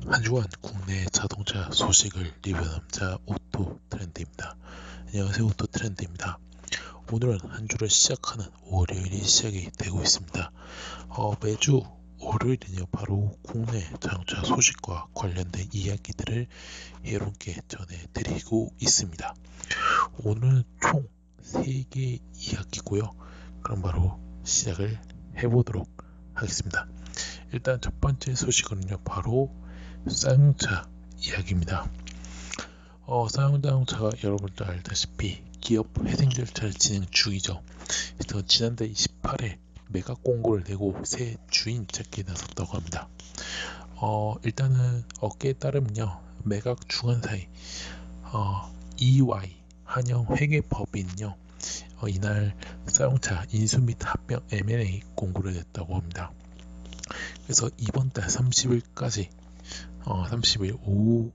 한 주간 국내 자동차 소식을 리뷰남자 오토트렌드입니다. 안녕하세요, 오토트렌드입니다. 오늘은 한 주를 시작하는 월요일이 시작이 되고 있습니다. 매주 월요일은요, 바로 국내 자동차 소식과 관련된 이야기들을 여러분께 전해드리고 있습니다. 오늘은 총 3개 이야기고요. 그럼 바로 시작을 해보도록 하겠습니다. 일단 첫 번째 소식은요, 바로 쌍용차 이야기입니다. 쌍용자동차가 여러분도 알다시피 기업 회생 절차를 진행 중이죠. 그래서 지난달 28일 매각 공고를 내고 새 주인 찾기에 나섰다고 합니다. 일단은 업계에 따르면요, 매각 주간 사이 EY 한영회계법인요, 이날 쌍용차 인수 및 합병 M&A 공고를 냈다고 합니다. 그래서 이번 달 30일까지 30일 오후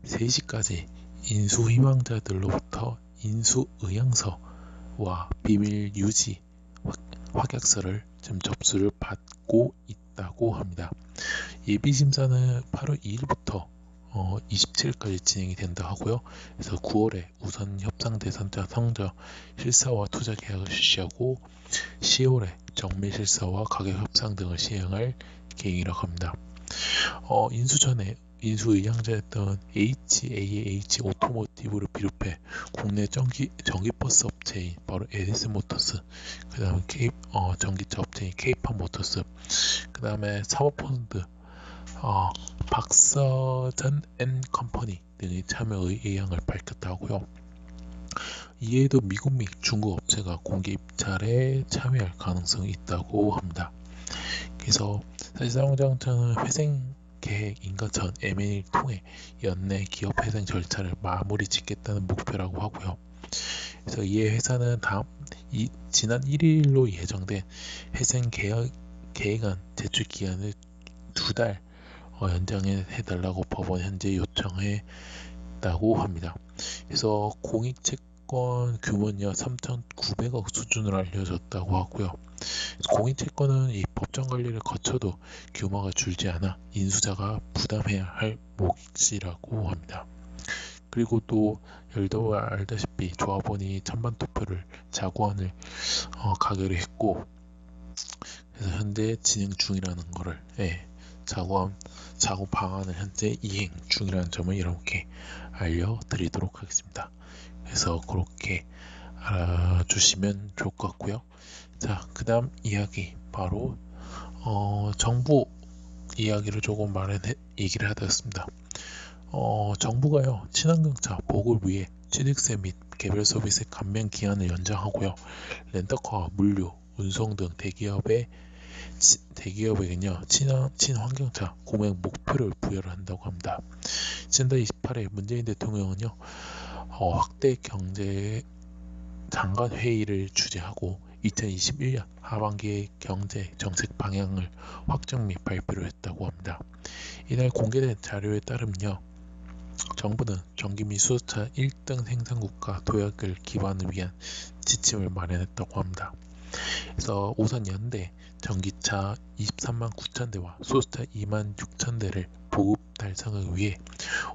3시까지 인수 희망자들로부터 인수 의향서와 비밀 유지 확약서를 지금 접수를 받고 있다고 합니다. 예비 심사는 8월 2일부터 27일까지 진행이 된다 하고요. 그래서 9월에 우선 협상 대상자 성적 실사와 투자 계약을 실시하고 10월에 정밀 실사와 가격 협상 등을 시행할 계획이라고 합니다. 인수 전에 인수 의향자였던 HAH 오토모티브를 비롯해 국내 전기버스 업체인 바로 에디슨 모터스, 그 다음에 전기차 업체인 K파 모터스, 그 다음에 사모펀드 박서전 앤 컴퍼니 등의 참여의 의향을 밝혔다 하고요. 이에도 미국 및 중국 업체가 공개 입찰에 참여할 가능성이 있다고 합니다. 그래서 사실 쌍용자동차는 회생 계획인가 전 M&A를 통해 연내 기업 회생 절차를 마무리 짓겠다는 목표라고 하고요. 그래서 이에 회사는 지난 1일로 예정된 회생 계획안 제출 기한을 2달 연장해달라고 법원 현재 요청했다고 합니다. 그래서 공익채권 규모는 3,900억 수준으로 알려졌다고 하고요. 공익채권은 이 법정 관리를 거쳐도 규모가 줄지 않아 인수자가 부담해야 할 몫이라고 합니다. 그리고 또 여러분 알다시피 조합원이 찬반 투표를 자구안을 가결을 했고, 그래서 현재 진행 중이라는 거를 자구 방안을 현재 이행 중이라는 점을 여러분께 알려드리도록 하겠습니다. 그래서 그렇게 알아주시면 좋을 것 같고요. 자, 그 다음 이야기 바로 정부 이야기를 조금 얘기를 하였습니다. 정부가요, 친환경차 보급을 위해 취득세 및 개별 서비스 감면 기한을 연장하고요, 렌터카, 물류, 운송 등 대기업에게는요, 친환경차 구매 목표를 부여를 한다고 합니다. 지난달 28일 문재인 대통령은요, 확대 경제 장관 회의를 주재하고 2021년 하반기의 경제 정책 방향을 확정 및 발표를 했다고 합니다. 이날 공개된 자료에 따르면요, 정부는 전기 및 수소차 1등 생산국가 도약을 기반을 위한 지침을 마련했다고 합니다. 그래서 우선 연대 전기차 23만 9천 대와 수소차 2만 6천 대를 보급 달성을 위해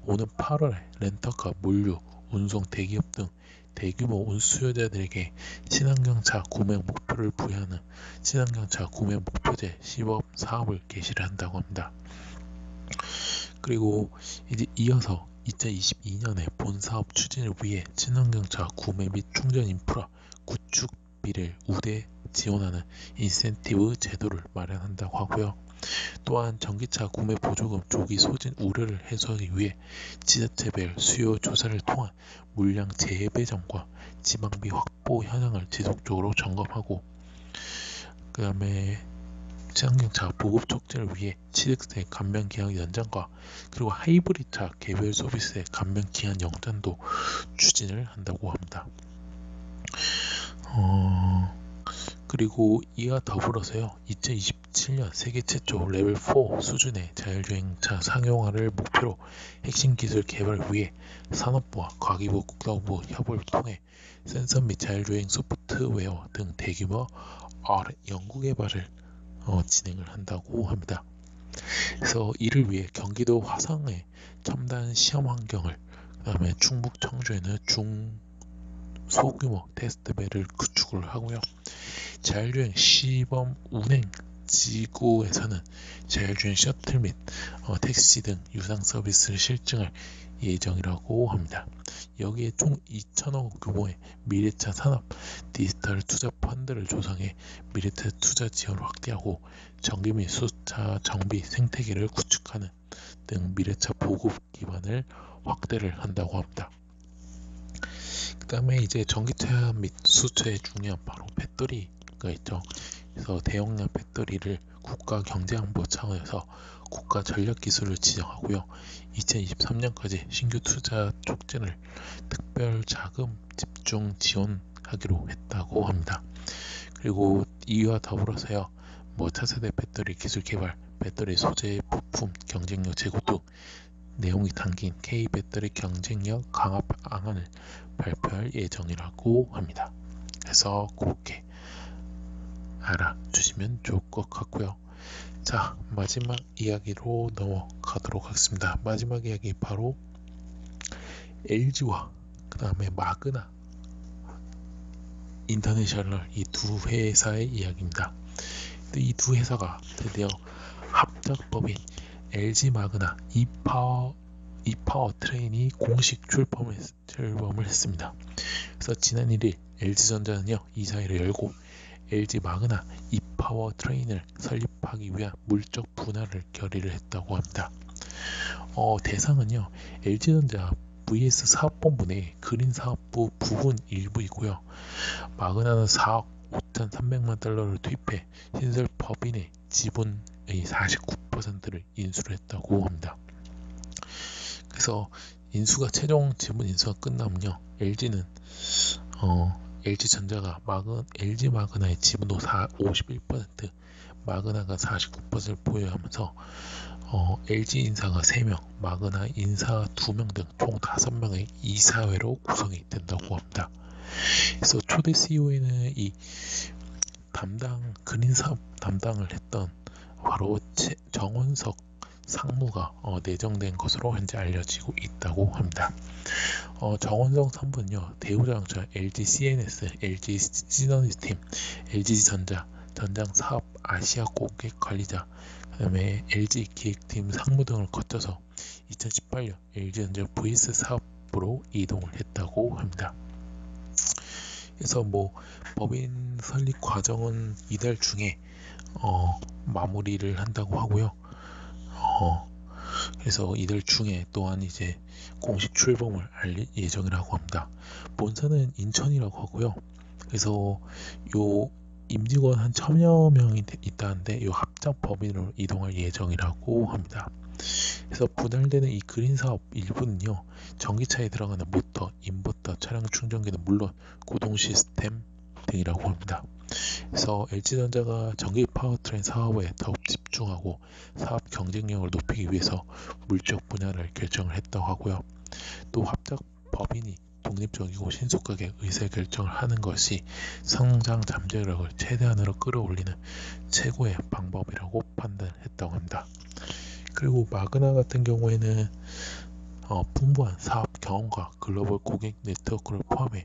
오는 8월에 렌터카, 물류, 운송 대기업 등 대규모 운수요자들에게 친환경차 구매 목표를 부여하는 친환경차 구매 목표제 시범 사업을 개시를 한다고 합니다. 그리고 이제 이어서 2022년에 본 사업 추진을 위해 친환경차 구매 및 충전 인프라 구축비를 우대 지원하는 인센티브 제도를 마련한다고 하고요. 또한 전기차 구매 보조금 조기 소진 우려를 해소하기 위해 지자체별 수요 조사를 통한 물량 재배정과 지방비 확보 현황을 지속적으로 점검하고, 그 다음에 친환경차 보급 촉진을 위해 취득세 감면 기한 연장과 그리고 하이브리드차 개별 서비스의 감면 기한 연장도 추진을 한다고 합니다. 그리고 이와 더불어서요, 2027년 세계 최초 레벨 4 수준의 자율주행차 상용화를 목표로 핵심 기술 개발을 위해 산업부와 과기부, 국토부 협업을 통해 센서 및 자율주행 소프트웨어 등 대규모 연구 개발을 진행을 한다고 합니다. 그래서 이를 위해 경기도 화성에 첨단 시험 환경을, 그다음에 충북 청주에는 소규모 테스트벨을 구축을 하고요. 자율주행 시범 운행 지구에서는 자율주행 셔틀 및 택시 등 유상 서비스를 실증할 예정이라고 합니다. 여기에 총 2천억 규모의 미래차 산업 디지털 투자 펀드를 조성해 미래차 투자 지원을 확대하고 전기 및 수차 정비 생태계를 구축하는 등 미래차 보급 기반을 확대를 한다고 합니다. 그 다음에 이제 전기차 및 수차의 중요한 바로 배터리가 있죠. 그래서 대용량 배터리를 국가 경제안보 차원에서 국가 전략 기술을 지정하고요. 2023년까지 신규 투자 촉진을 특별 자금 집중 지원하기로 했다고 합니다. 그리고 이와 더불어서요. 차세대 배터리 기술 개발, 배터리 소재 부품 경쟁력 제고 등 내용이 담긴 K배터리 경쟁력 강화 방안을 발표할 예정이라고 합니다. 그래서 그렇게 알아주시면 좋을 것 같고요. 자, 마지막 이야기로 넘어가도록 하겠습니다. 마지막 이야기 바로 LG와 그 다음에 마그나 인터내셔널 이 두 회사의 이야기입니다. 이 두 회사가 드디어 합작법인 LG 마그나 이파워 트레인이 공식 출범을 했습니다. 그래서 지난 1일 LG전자는요 이사회를 열고 LG 마그나 이파워 트레인을 설립하기 위한 물적 분할을 결의를 했다고 합니다. 대상은요 LG전자 vs 사업본부 내 그린 사업부 부분 일부이고요. 마그나는 4억 5,300만 달러를 투입해 신설 법인의 지분의 49%를 인수를 했다고 합니다. 그래서 최종 지분 인수가 끝나면요 LG는 LG전자가 LG 마그나의 지분도 51%, 마그나가 49%를 보유하면서 LG 인사가 3명, 마그나 인사 2명 등 총 5명의 이사회로 구성이 된다고 합니다. 그래서 초대 CEO에는 이 그린 사업 담당을 했던 바로 정원석 상무가 내정된 것으로 현재 알려지고 있다고 합니다. 정원석 상무는요 대우자동차, LG CNS, LG 시너지스템, LG전자 전장 사업 아시아 고객 관리자, 그다음에 LG 기획팀 상무 등을 거쳐서 2018년 LG전자 vs 사업부로 이동을 했다고 합니다. 그래서 법인 설립 과정은 이달 중에 마무리를 한다고 하고요. 그래서 이달 중에 또한 이제 공식 출범을 알릴 예정이라고 합니다. 본사는 인천이라고 하고요. 그래서 요 임직원 한 1000여 명이 있다는데 요 합작 법인으로 이동할 예정이라고 합니다. 그래서 분할되는 이 그린 사업 일부는요 전기차에 들어가는 모터, 인버터, 차량 충전기는 물론 구동 시스템 등이라고 합니다. 그래서 LG전자가 전기 파워트레인 사업에 더욱 집중하고 사업 경쟁력을 높이기 위해서 물적 분할을 결정을 했다고 하고요. 또 합작 법인이 독립적이고 신속하게 의사결정을 하는 것이 성장 잠재력을 최대한으로 끌어올리는 최고의 방법이라고 판단했다고 합니다. 그리고 마그나 같은 경우에는 풍부한 사업 경험과 글로벌 고객 네트워크를 포함해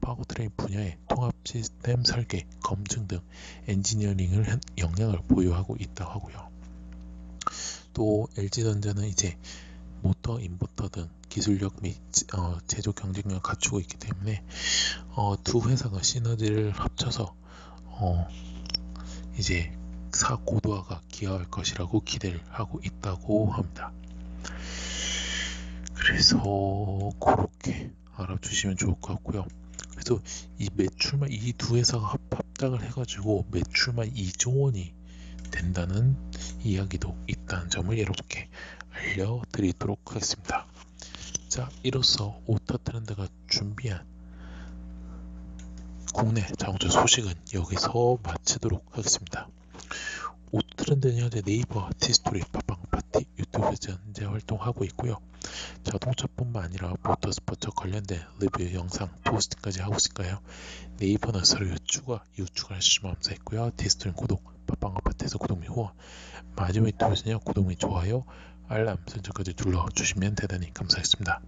파워트레인 분야의 통합 시스템 설계, 검증 등 엔지니어링을 역량을 보유하고 있다고 하고요. 또 LG전자는 이제 모터, 인버터 등 기술력 및 제조 경쟁력을 갖추고 있기 때문에 두 회사가 시너지를 합쳐서 이제 사업 고도화가 기여할 것이라고 기대를 하고 있다고 합니다. 그래서 그렇게 알아주시면 좋을 것 같고요. 그래서 이 두 회사가 합작을 해가지고 매출만 2조 원이 된다는 이야기도 있다는 점을 여러분께 알려드리도록 하겠습니다. 자, 이로써 오토트렌드가 준비한 국내 자동차 소식은 여기서 마치도록 하겠습니다. 오토트렌드는 현재 네이버, 티스토리, 팟빵, 파티 유튜브에서 현재 활동하고 있고요. 자동차뿐만 아니라 모터스포츠 관련된 리뷰 영상 포스팅까지 하고 있으니까요. 네이버는 서로 이웃 추가해주시면 감사했고요. 디스토린 구독, 팟빵아파트에서 구독 및 후원, 마지막 유튜브에서는요 구독 및 좋아요, 알람 설정까지 눌러주시면 대단히 감사하겠습니다.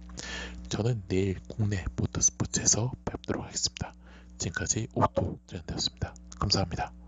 저는 내일 국내 모터스포츠에서 뵙도록 하겠습니다. 지금까지 오토 트렌드였습니다. 감사합니다.